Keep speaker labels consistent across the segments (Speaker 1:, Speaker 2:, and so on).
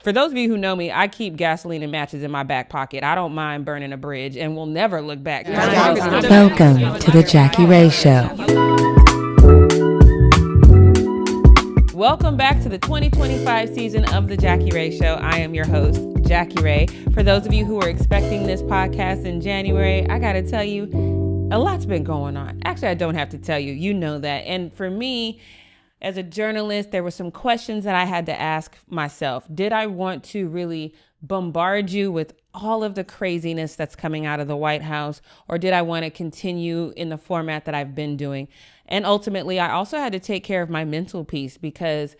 Speaker 1: For those of you who know me, I keep gasoline and matches in my back pocket. I don't mind burning a bridge and will never look back.
Speaker 2: Welcome to the Jackie Ray Show.
Speaker 1: Welcome back to the 2025 season of the Jackie Ray Show. I am your host, Jackie Ray. For those of you who are expecting this podcast in January, I got to tell you, a lot's been going on. Actually, I don't have to tell you. You know that. And for me, as a journalist, there were some questions that I had to ask myself. Did I want to really bombard you with all of the craziness that's coming out of the White House, or did I want to continue in the format that I've been doing? And ultimately, I also had to take care of my mental peace, because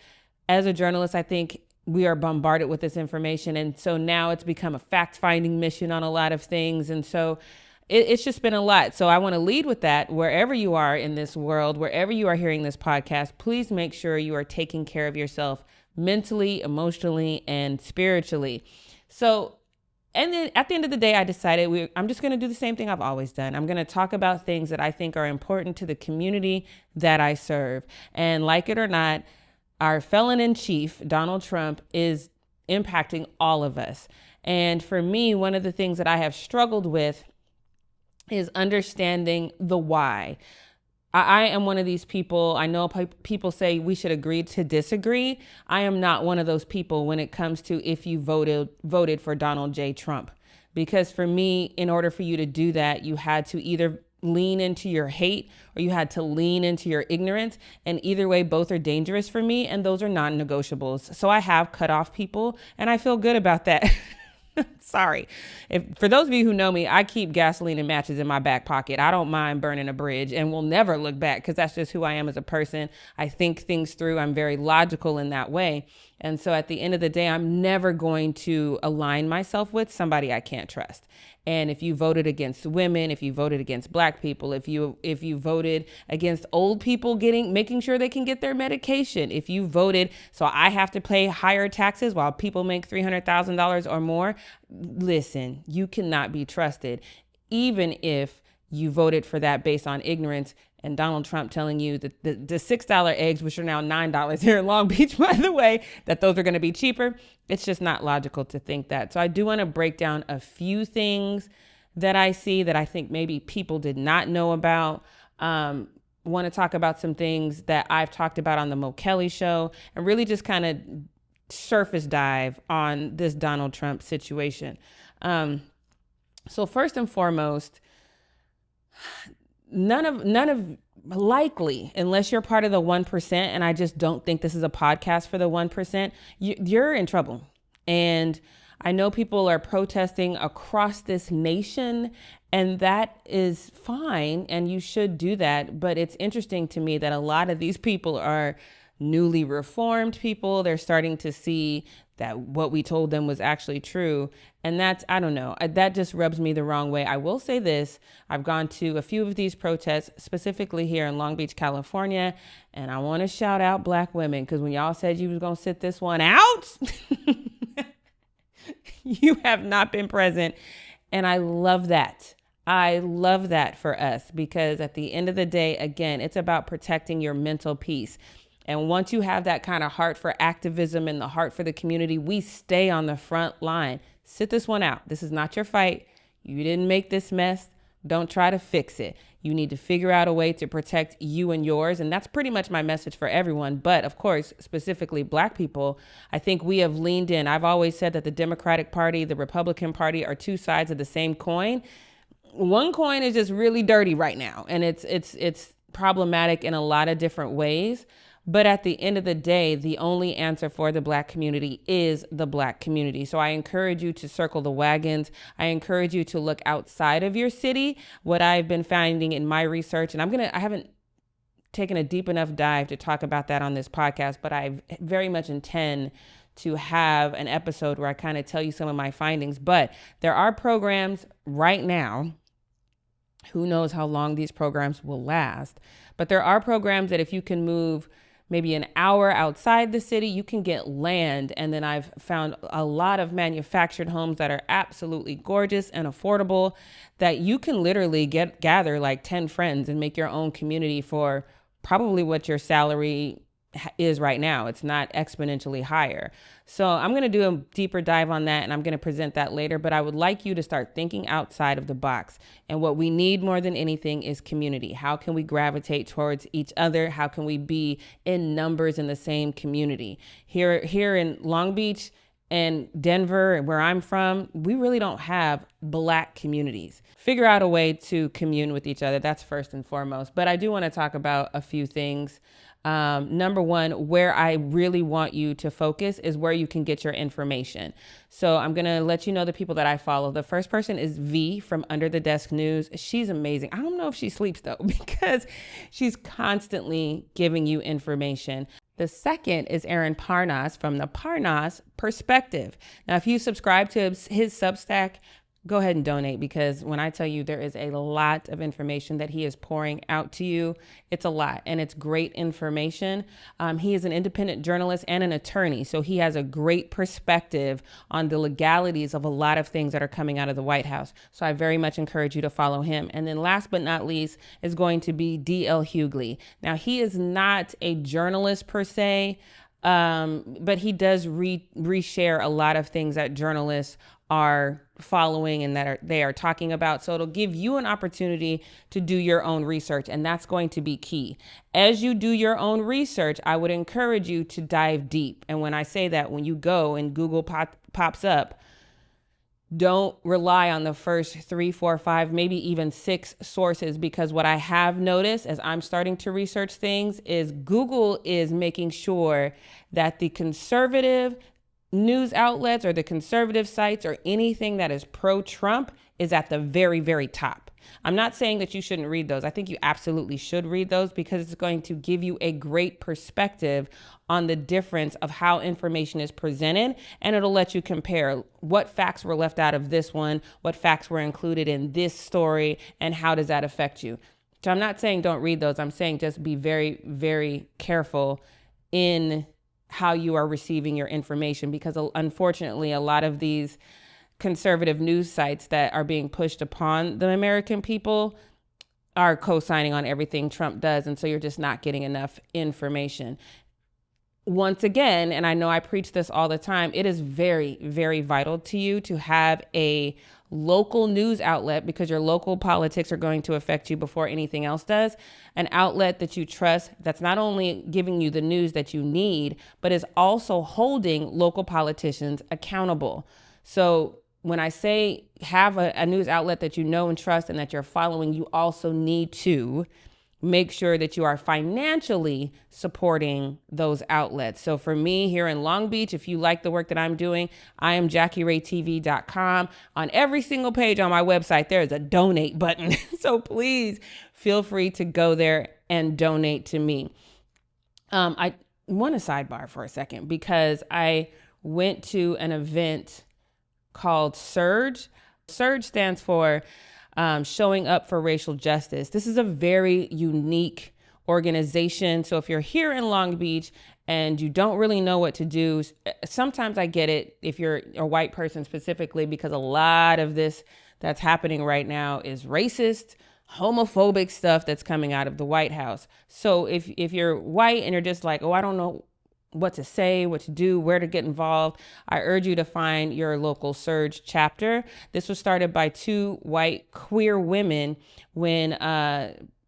Speaker 1: as a journalist, I think we are bombarded with this information. And so now it's become a fact-finding mission on a lot of things. And so it's just been a lot. So I want to lead with that. Wherever you are in this world, wherever you are hearing this podcast, please make sure you are taking care of yourself mentally, emotionally, and spiritually. So, and then at the end of the day, I decided I'm just going to do the same thing I've always done. I'm going to talk about things that I think are important to the community that I serve. And like it or not, our felon in chief, Donald Trump, is impacting all of us. And for me, one of the things that I have struggled with is understanding the why. I am one of these people. I know people say we should agree to disagree. I am not one of those people when it comes to if you voted for Donald J. Trump. Because for me, in order for you to do that, you had to either lean into your hate or you had to lean into your ignorance. And either way, both are dangerous for me. And those are non-negotiables. So I have cut off people and I feel good about that. Sorry. For those of you who know me, I keep gasoline and matches in my back pocket. I don't mind burning a bridge and will never look back, because that's just who I am as a person. I think things through. I'm very logical in that way. And so at the end of the day, I'm never going to align myself with somebody I can't trust. And if you voted against women, if you voted against Black people, if you voted against old people making sure they can get their medication, if you voted so I have to pay higher taxes while people make $300,000 or more, listen, you cannot be trusted. Even if you voted for that based on ignorance, and Donald Trump telling you that the $6 eggs, which are now $9 here in Long Beach, by the way, that those are going to be cheaper. It's just not logical to think that. So I do want to break down a few things that I see that I think maybe people did not know about. Want to talk about some things that I've talked about on the Mo Kelly show, and really just kind of surface dive on this Donald Trump situation. So first and foremost, none of likely, unless you're part of the 1%, and I just don't think this is a podcast for the 1%, you're in trouble. And I know people are protesting across this nation, and that is fine, and you should do that. But it's interesting to me that a lot of these people are newly reformed people. They're starting to see that what we told them was actually true. And that's, I don't know, that just rubs me the wrong way. I will say this. I've gone to a few of these protests, specifically here in Long Beach, California. And I want to shout out Black women, because when y'all said you was going to sit this one out, you have not been present. And I love that. I love that for us, because at the end of the day, again, it's about protecting your mental peace. And once you have that kind of heart for activism and the heart for the community, we stay on the front line. Sit this one out. This is not your fight. You didn't make this mess. Don't try to fix it. You need to figure out a way to protect you and yours. And that's pretty much my message for everyone. But of course, specifically Black people, I think we have leaned in. I've always said that the Democratic Party, the Republican Party are two sides of the same coin. One coin is just really dirty right now. And it's problematic in a lot of different ways. But at the end of the day, the only answer for the Black community is the Black community. So I encourage you to circle the wagons. I encourage you to look outside of your city. What I've been finding in my research, and I haven't taken a deep enough dive to talk about that on this podcast, but I very much intend to have an episode where I kind of tell you some of my findings. But there are programs right now. Who knows how long these programs will last? But there are programs that if you can move maybe an hour outside the city, you can get land. And then I've found a lot of manufactured homes that are absolutely gorgeous and affordable, that you can literally gather like 10 friends and make your own community for probably what your salary is right now. It's not exponentially higher. So I'm going to do a deeper dive on that, and I'm going to present that later. But I would like you to start thinking outside of the box. And what we need more than anything is community. How can we gravitate towards each other? How can we be in numbers in the same community? Here in Long Beach and Denver, where I'm from, we really don't have Black communities. Figure out a way to commune with each other. That's first and foremost. But I do want to talk about a few things. Number one, where I really want you to focus is where you can get your information. So I'm going to let you know the people that I follow. The first person is V from Under the Desk News. She's amazing. I don't know if she sleeps though, because she's constantly giving you information. The second is Aaron Parnas from the Parnas Perspective. Now, if you subscribe to his Substack, go ahead and donate, because when I tell you there is a lot of information that he is pouring out to you, it's a lot, and it's great information. He is an independent journalist and an attorney, so he has a great perspective on the legalities of a lot of things that are coming out of the White House. So I very much encourage you to follow him. And then last but not least is going to be D.L. Hughley. Now, he is not a journalist per se, but he does reshare a lot of things that journalists are following and that they are talking about. So it'll give you an opportunity to do your own research, and that's going to be key. As you do your own research, I would encourage you to dive deep. And when I say that, when you go and Google pops up, don't rely on the first 3, 4, 5, maybe even 6 sources, because what I have noticed as I'm starting to research things is Google is making sure that the conservative news outlets or the conservative sites or anything that is pro-Trump is at the very, very top. I'm not saying that you shouldn't read those. I think you absolutely should read those, because it's going to give you a great perspective on the difference of how information is presented, and it'll let you compare what facts were left out of this one, what facts were included in this story, and how does that affect you. So I'm not saying don't read those. I'm saying just be very, very careful in how you are receiving your information, because unfortunately a lot of these conservative news sites that are being pushed upon the American people are co-signing on everything Trump does, and so you're just not getting enough information. Once again, and I know I preach this all the time, it is very, very vital to you to have a local news outlet, because your local politics are going to affect you before anything else does. An outlet that you trust, that's not only giving you the news that you need, but is also holding local politicians accountable. So when I say have a news outlet that you know and trust and that you're following, you also need to make sure that you are financially supporting those outlets. So for me here in Long Beach, if you like the work that I'm doing, I am JackieRayTV.com. On every single page on my website, there is a donate button. So please feel free to go there and donate to me. I want to sidebar for a second, because I went to an event called Surge. Surge stands for Showing Up for Racial Justice. This is a very unique organization. So if you're here in Long Beach and you don't really know what to do, sometimes I get it if you're a white person specifically, because a lot of this that's happening right now is racist, homophobic stuff that's coming out of the White House. So if you're white and you're just like, oh, I don't know what to say, what to do, where to get involved, I urge you to find your local Surge chapter. This was started by 2 white queer women when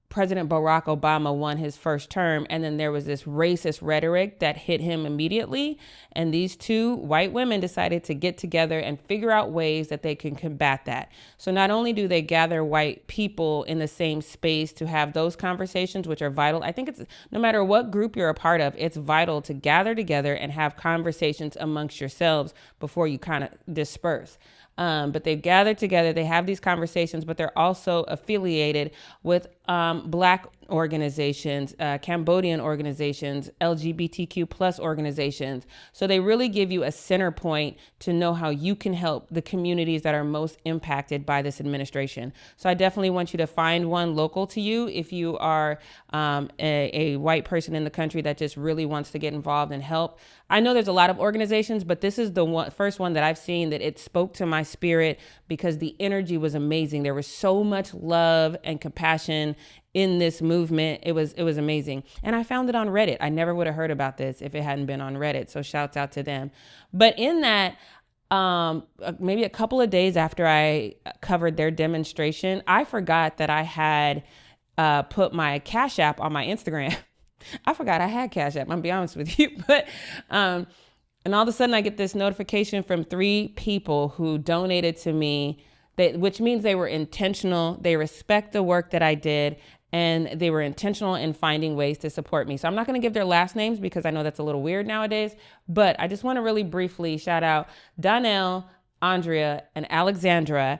Speaker 1: President Barack Obama won his first term, and then there was this racist rhetoric that hit him immediately. And these 2 white women decided to get together and figure out ways that they can combat that. So not only do they gather white people in the same space to have those conversations, which are vital. I think it's no matter what group you're a part of, it's vital to gather together and have conversations amongst yourselves before you kind of disperse. But they've gathered together, they have these conversations, but they're also affiliated with Black organizations, Cambodian organizations, LGBTQ plus organizations. So they really give you a center point to know how you can help the communities that are most impacted by this administration. So I definitely want you to find one local to you if you are a white person in the country that just really wants to get involved and help. I know there's a lot of organizations, but this is the first one that I've seen that it spoke to my spirit, because the energy was amazing. There was so much love and compassion in this movement. It was amazing. And I found it on Reddit. I never would have heard about this if it hadn't been on Reddit. So shouts out to them. But in that, maybe a couple of days after I covered their demonstration, I forgot that I had put my Cash App on my Instagram. I forgot I had Cash App, I'm gonna be honest with you. But and all of a sudden I get this notification from 3 people who donated to me, which means they were intentional. They respect the work that I did, and they were intentional in finding ways to support me. So I'm not going to give their last names because I know that's a little weird nowadays, but I just want to really briefly shout out Donnell, Andrea, and Alexandra.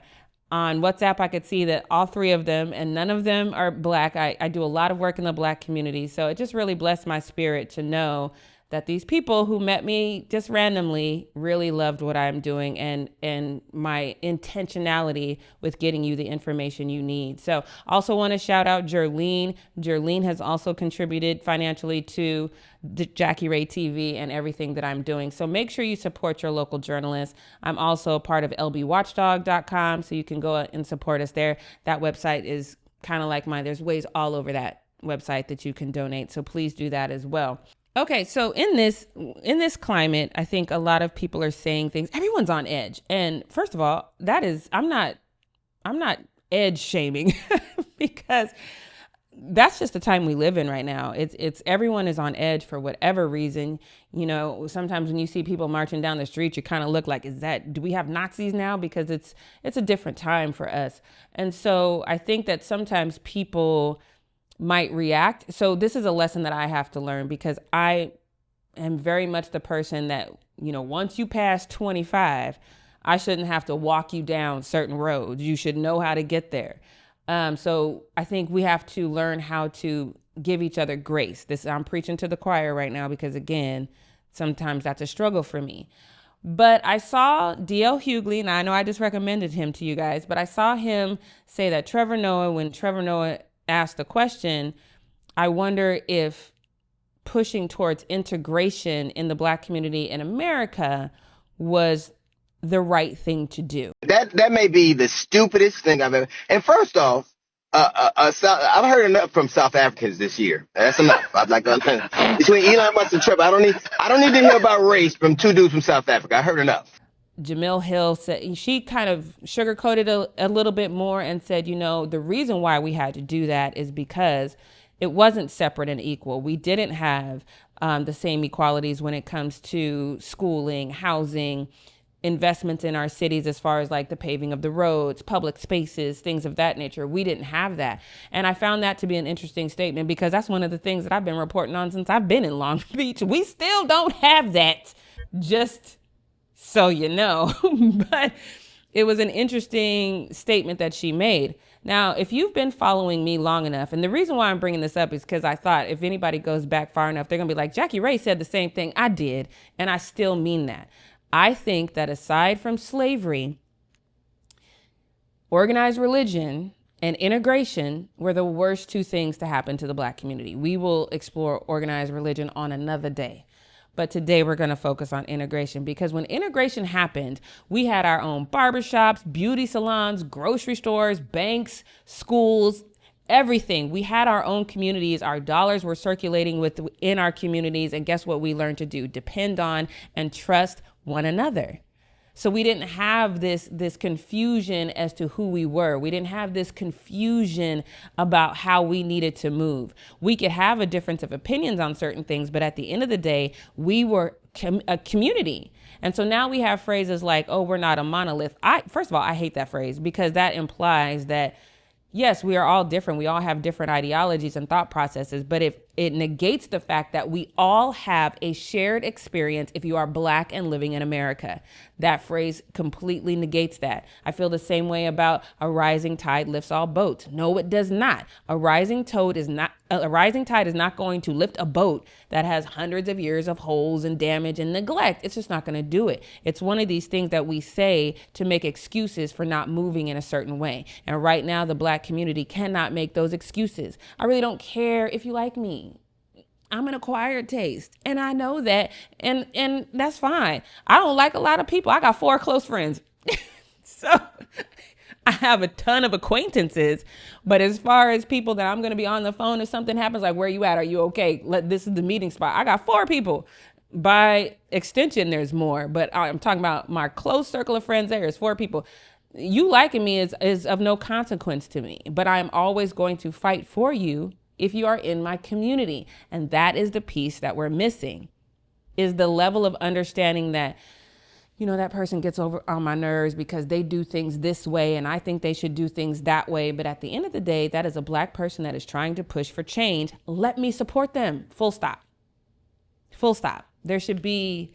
Speaker 1: On WhatsApp, I could see that all 3 of them, and none of them are Black. I do a lot of work in the Black community. So it just really blessed my spirit to know that these people who met me just randomly really loved what I'm doing and my intentionality with getting you the information you need. So also want to shout out Jerlene. Jerlene has also contributed financially to the Jackie Ray TV and everything that I'm doing. So make sure you support your local journalists. I'm also part of lbwatchdog.com, so you can go and support us there. That website is kind of like mine. There's ways all over that website that you can donate. So please do that as well. Okay, so in this climate, I think a lot of people are saying things. Everyone's on edge. And first of all, I'm not edge shaming because that's just the time we live in right now. It's everyone is on edge for whatever reason. You know, sometimes when you see people marching down the street, you kind of look like, do we have Nazis now? Because it's a different time for us. And so I think that sometimes people might react. So this is a lesson that I have to learn, because I am very much the person that, once you pass 25, I shouldn't have to walk you down certain roads. You should know how to get there. So I think we have to learn how to give each other grace. I'm preaching to the choir right now, because again, sometimes that's a struggle for me. But I saw D.L. Hughley, and I know I just recommended him to you guys, but I saw him say that when Trevor Noah asked the question, I wonder if pushing towards integration in the Black community in America was the right thing to do.
Speaker 3: That may be the stupidest thing I've ever. And first off, I've heard enough from South Africans this year. That's enough. I'm like, between Elon Musk and Trevor, I don't need to hear about race from 2 dudes from South Africa. I heard enough.
Speaker 1: Jamil Hill said, she kind of sugarcoated a little bit more and said, the reason why we had to do that is because it wasn't separate and equal. We didn't have the same equalities when it comes to schooling, housing, investments in our cities, as far as like the paving of the roads, public spaces, things of that nature. We didn't have that. And I found that to be an interesting statement, because that's one of the things that I've been reporting on since I've been in Long Beach. We still don't have that, just so you know. But it was an interesting statement that she made. Now, if you've been following me long enough, and the reason why I'm bringing this up is because I thought if anybody goes back far enough, they're going to be like, Jackie Ray said the same thing I did, and I still mean that. I think that aside from slavery, organized religion and integration were the worst 2 things to happen to the Black community. We will explore organized religion on another day. But today we're going to focus on integration, because when integration happened, we had our own barbershops, beauty salons, grocery stores, banks, schools, everything. We had our own communities. Our dollars were circulating within our communities. And guess what we learned to do? Depend on and trust one another. So we didn't have this confusion as to who we were. We didn't have this confusion about how we needed to move. We could have a difference of opinions on certain things, but at the end of the day, we were a community. And so now we have phrases like, oh, we're not a monolith. First of all, I hate that phrase, because that implies that, yes, we are all different. We all have different ideologies and thought processes, but if it negates the fact that we all have a shared experience if you are Black and living in America. That phrase completely negates that. I feel the same way about a rising tide lifts all boats. No, it does not. A rising tide is not going to lift a boat that has hundreds of years of holes and damage and neglect. It's just not going to do it. It's one of these things that we say to make excuses for not moving in a certain way. And right now, the Black community cannot make those excuses. I really don't care if you like me. I'm an acquired taste, and I know that, and that's fine. I don't like a lot of people. I got 4 close friends. So I have a ton of acquaintances, but as far as people that I'm going to be on the phone if something happens, like, where you at? Are you okay? This is the meeting spot. I got 4 people. By extension, there's more, but I'm talking about my close circle of friends. There is 4 people. You liking me is of no consequence to me, but I'm always going to fight for you if you are in my community. And that is the piece that we're missing, is the level of understanding that, you know, that person gets over on my nerves because they do things this way and I think they should do things that way. But at the end of the day, that is a Black person that is trying to push for change. Let me support them. Full stop. Full stop. There should be,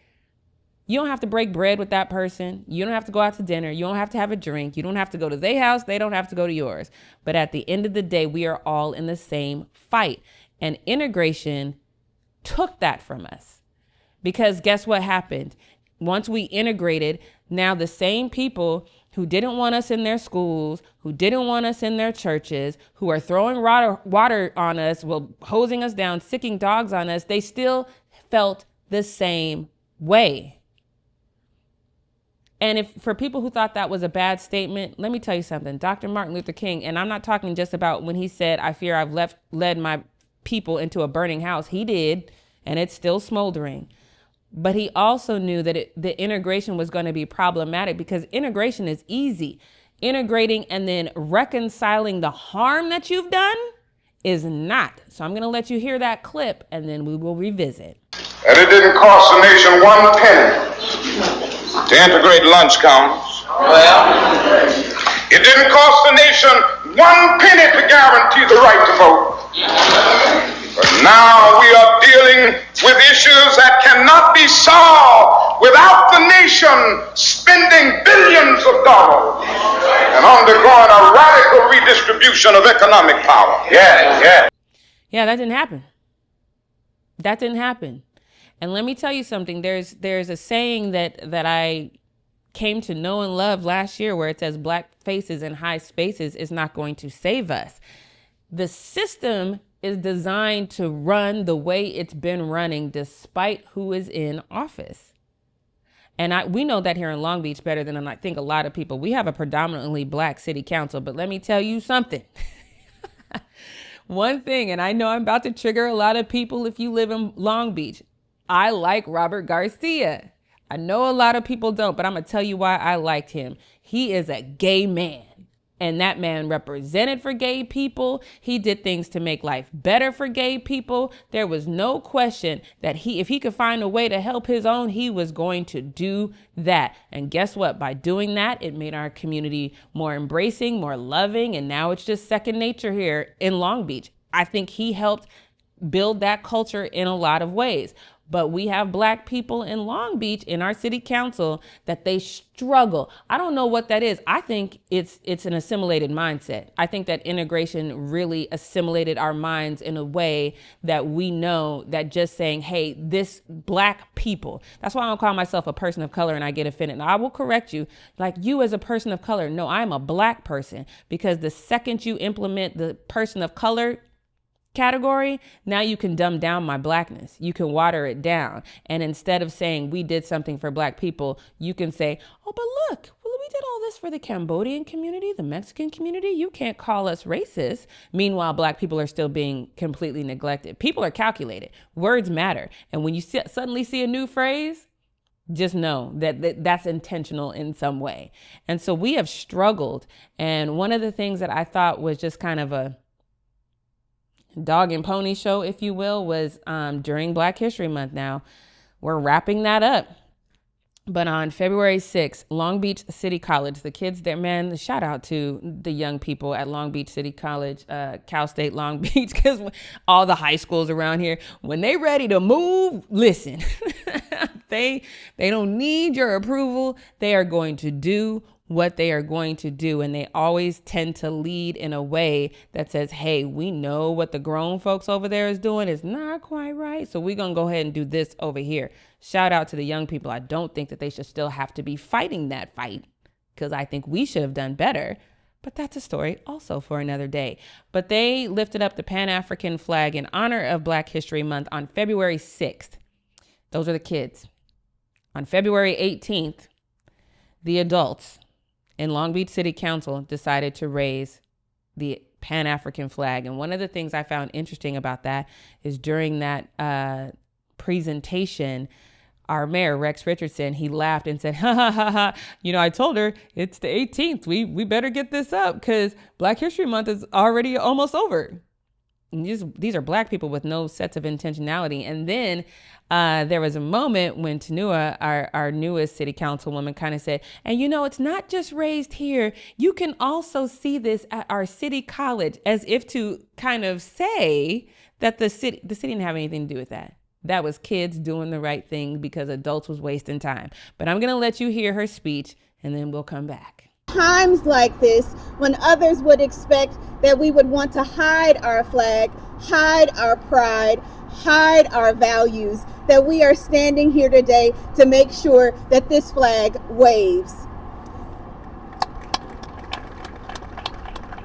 Speaker 1: you don't have to break bread with that person. You don't have to go out to dinner. You don't have to have a drink. You don't have to go to their house. They don't have to go to yours. But at the end of the day, we are all in the same fight. And integration took that from us. Because guess what happened? Once we integrated, now the same people who didn't want us in their schools, who didn't want us in their churches, who are throwing water on us, well, hosing us down, sicking dogs on us, they still felt the same way. And if for people who thought that was a bad statement, let me tell you something. Dr. Martin Luther King, and I'm not talking just about when he said, I fear I've led my people into a burning house. He did, and it's still smoldering. But he also knew that the integration was going to be problematic, because integration is easy. Integrating and then reconciling the harm that you've done is not. So I'm going to let you hear that clip and then we will revisit.
Speaker 4: And it didn't cost the nation 1 penny to integrate lunch counters. Well, it didn't cost the nation 1 penny to guarantee the right to vote. But now we are dealing with issues that cannot be solved without the nation spending billions of dollars and undergoing a radical redistribution of economic power.
Speaker 1: Yeah, that didn't happen. That didn't happen. And let me tell you something. There's a saying that I came to know and love last year where it says Black faces in high spaces is not going to save us. The system is designed to run the way it's been running despite who is in office. And we know that here in Long Beach better than I think a lot of people. We have a predominantly Black city council, but let me tell you something. One thing, and I know I'm about to trigger a lot of people if you live in Long Beach. I like Robert Garcia. I know a lot of people don't, but I'm going to tell you why I liked him. He is a gay man. And that man represented for gay people. He did things to make life better for gay people. There was no question that if he could find a way to help his own, he was going to do that. And guess what? By doing that, it made our community more embracing, more loving. And now it's just second nature here in Long Beach. I think he helped build that culture in a lot of ways. But we have Black people in Long Beach in our city council that they struggle. I don't know what that is. I think it's an assimilated mindset. I think that integration really assimilated our minds in a way that we know that just saying, hey, this Black people, that's why I don't call myself a person of color and I get offended. Now, I will correct you, like you as a person of color. No, I'm a Black person, because the second you implement the person of color category, now you can dumb down my Blackness. You can water it down. And instead of saying we did something for Black people, you can say, oh, but look, well, we did all this for the Cambodian community, the Mexican community. You can't call us racist. Meanwhile, Black people are still being completely neglected. People are calculated. Words matter. And when you suddenly see a new phrase, just know that that's intentional in some way. And so we have struggled. And one of the things that I thought was just kind of a dog and pony show, if you will, was during Black History Month. Now we're wrapping that up, but on February 6th, Long Beach City College, the kids there, man, shout out to the young people at Long Beach City College, Cal State Long Beach, because all the high schools around here, when they ready to move, listen, they don't need your approval. They are going to do what they are going to do. And they always tend to lead in a way that says, hey, we know what the grown folks over there is doing is not quite right. So we're going to go ahead and do this over here. Shout out to the young people. I don't think that they should still have to be fighting that fight, because I think we should have done better. But that's a story also for another day. But they lifted up the Pan-African flag in honor of Black History Month on February 6th. Those are the kids. On February 18th, the adults. and Long Beach City Council decided to raise the Pan-African flag. And one of the things I found interesting about that is during that presentation, our mayor, Rex Richardson, he laughed and said, ha, ha, ha, ha. I told her it's the 18th. We better get this up because Black History Month is already almost over. And these are Black people with no sets of intentionality. And then there was a moment when Tanua, our newest city councilwoman, kind of said, and it's not just raised here. You can also see this at our city college, as if to kind of say that the city didn't have anything to do with that. That was kids doing the right thing because adults was wasting time. But I'm going to let you hear her speech and then we'll come back.
Speaker 5: Times like this, when others would expect that we would want to hide our flag, hide our pride, hide our values, that we are standing here today to make sure that this flag waves.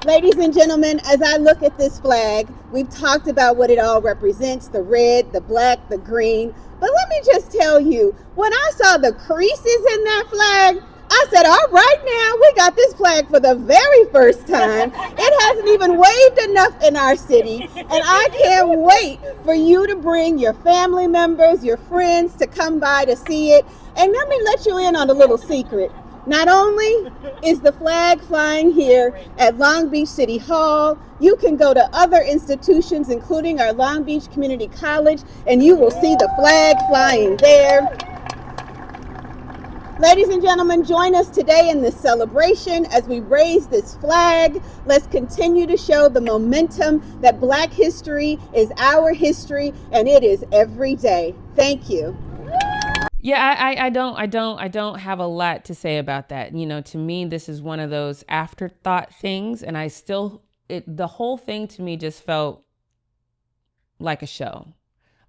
Speaker 5: Ladies and gentlemen, as I look at this flag, we've talked about what it all represents, the red, the black, the green. But let me just tell you, when I saw the creases in that flag, I said, all right now, we got this flag for the very first time. It hasn't even waved enough in our city. And I can't wait for you to bring your family members, your friends to come by to see it. And let me let you in on a little secret. Not only is the flag flying here at Long Beach City Hall, you can go to other institutions, including our Long Beach Community College, and you will see the flag flying there. Ladies and gentlemen, join us today in this celebration as we raise this flag. Let's continue to show the momentum that Black history is our history, and it is every day. Thank you.
Speaker 1: Yeah, I don't have a lot to say about that. To me, this is one of those afterthought things. And the whole thing to me just felt like a show.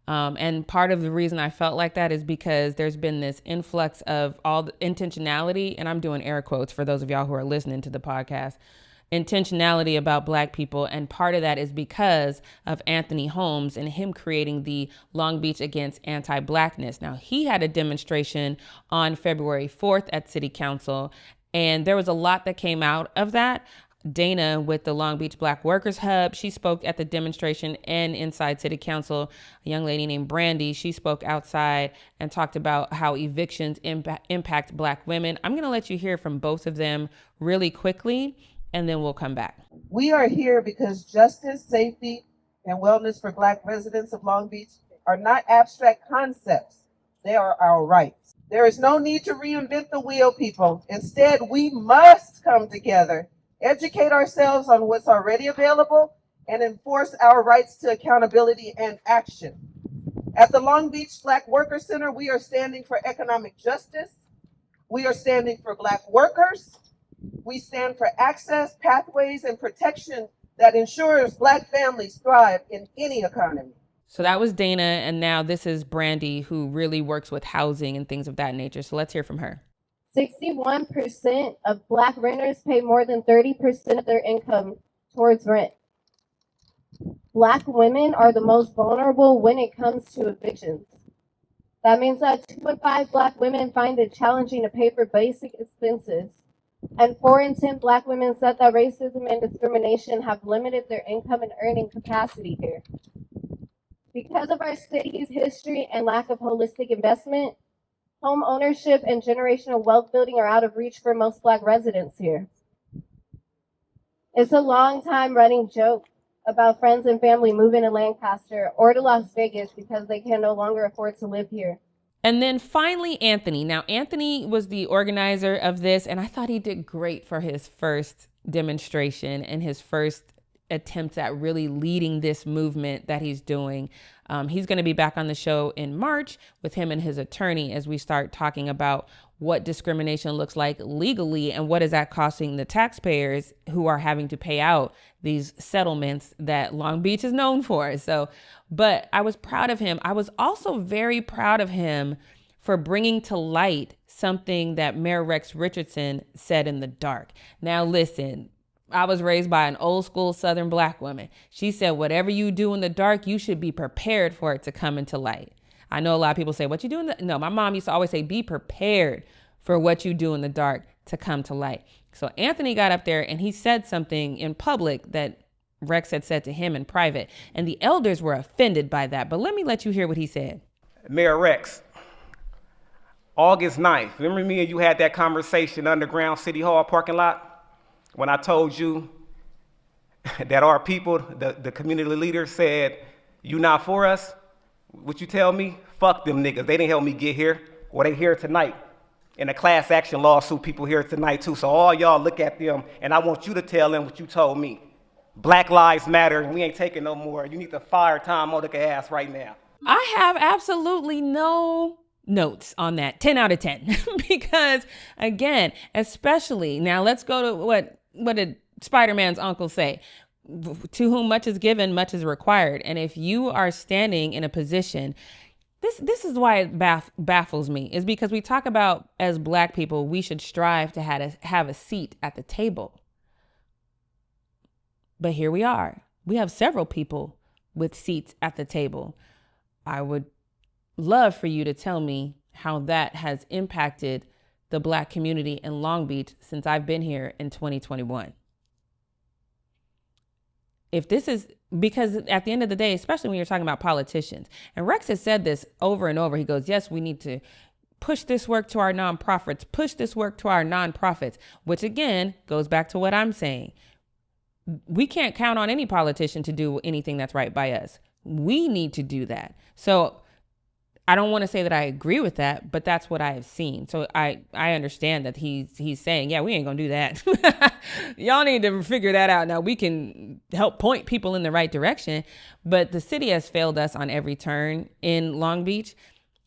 Speaker 1: And part of the reason I felt like that is because there's been this influx of all the intentionality. And I'm doing air quotes for those of y'all who are listening to the podcast. Intentionality about Black people. And part of that is because of Anthony Holmes and him creating the Long Beach Against Anti-Blackness. Now, he had a demonstration on February 4th at City Council, and there was a lot that came out of that. Dana with the Long Beach Black Workers Hub, she spoke at the demonstration and inside City Council. A young lady named Brandy, she spoke outside and talked about how evictions impact Black women. I'm going to let you hear from both of them really quickly, and then we'll come back.
Speaker 6: We are here because justice, safety, and wellness for Black residents of Long Beach are not abstract concepts. They are our rights. There is no need to reinvent the wheel, people. Instead, we must come together, educate ourselves on what's already available, and enforce our rights to accountability and action. At the Long Beach Black Workers Center, we are standing for economic justice. We are standing for Black workers. We stand for access, pathways, and protection that ensures Black families thrive in any economy.
Speaker 1: So that was Dana, and now this is Brandy, who really works with housing and things of that nature. So let's hear from her.
Speaker 7: 61% of Black renters pay more than 30% of their income towards rent. Black women are the most vulnerable when it comes to evictions. That means that 2 in 5 Black women find it challenging to pay for basic expenses. And 4 in 10 Black women said that racism and discrimination have limited their income and earning capacity here. Because of our city's history and lack of holistic investment, home ownership and generational wealth building are out of reach for most Black residents here. It's a long time running joke about friends and family moving to Lancaster or to Las Vegas because they can no longer afford to live here.
Speaker 1: And then finally, Anthony. Now, Anthony was the organizer of this, and I thought he did great for his first demonstration and his first attempt at really leading this movement that he's doing. He's going to be back on the show in March with him and his attorney as we start talking about what discrimination looks like legally and what is that costing the taxpayers who are having to pay out these settlements that Long Beach is known for. But I was proud of him. I was also very proud of him for bringing to light something that Mayor Rex Richardson said in the dark. Now, listen, I was raised by an old school Southern Black woman. She said, whatever you do in the dark, you should be prepared for it to come into light. I know a lot of people say, what you do in the... No, my mom used to always say, be prepared for what you do in the dark to come to light. So Anthony got up there and he said something in public that Rex had said to him in private, and the elders were offended by that. But let me let you hear what he said.
Speaker 8: Mayor Rex, August 9th, remember me and you had that conversation underground City Hall parking lot when I told you that our people, the community leaders said, you not for us? What you tell me? Fuck them niggas. They didn't help me get here. Well, they here tonight. In a class action lawsuit, people here tonight too. So all y'all look at them and I want you to tell them what you told me. Black lives matter and we ain't taking no more. You need to fire Tom Monica ass right now.
Speaker 1: I have absolutely no notes on that. 10 out of 10. Because again, especially now let's go to what did Spider-Man's uncle say? To whom much is given, much is required. And if you are standing in a position, this is why it baffles me, is because we talk about as Black people, we should strive to have a seat at the table. But here we are. We have several people with seats at the table. I would love for you to tell me how that has impacted the Black community in Long Beach since I've been here in 2021. If this is, because at the end of the day, especially when you're talking about politicians, and Rex has said this over and over, he goes, yes, we need to push this work to our nonprofits, which again, goes back to what I'm saying. We can't count on any politician to do anything that's right by us. We need to do that. So I don't want to say that I agree with that, but that's what I have seen. So I understand that he's saying, yeah, we ain't gonna do that. Y'all need to figure that out. Now we can help point people in the right direction, but the city has failed us on every turn in Long Beach.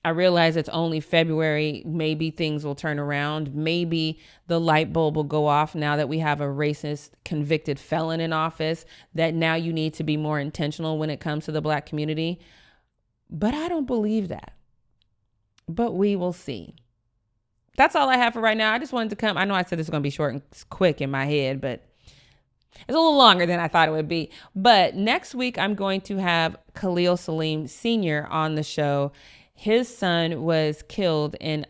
Speaker 1: I realize it's only February. Maybe things will turn around. Maybe the light bulb will go off now that we have a racist convicted felon in office, that now you need to be more intentional when it comes to the Black community. But I don't believe that. But we will see. That's all I have for right now. I just wanted to come. I know I said this was going to be short and quick in my head, but it's a little longer than I thought it would be. But next week, I'm going to have Khalil Salim Sr. on the show. His son was killed in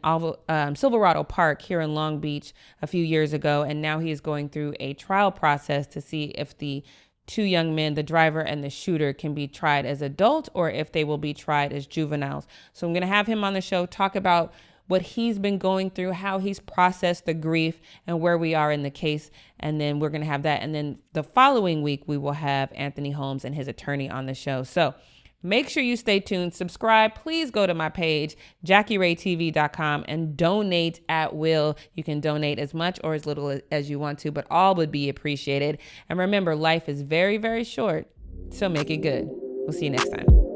Speaker 1: Silverado Park here in Long Beach a few years ago, and now he is going through a trial process to see if the two young men, the driver and the shooter, can be tried as adults or if they will be tried as juveniles. So I'm going to have him on the show, talk about what he's been going through, how he's processed the grief and where we are in the case. And then we're going to have that. And then the following week, we will have Anthony Holmes and his attorney on the show. So make sure you stay tuned, subscribe. Please go to my page, JackieRayTV.com, and donate at will. You can donate as much or as little as you want to, but all would be appreciated. And remember, life is very, very short, so make it good. We'll see you next time.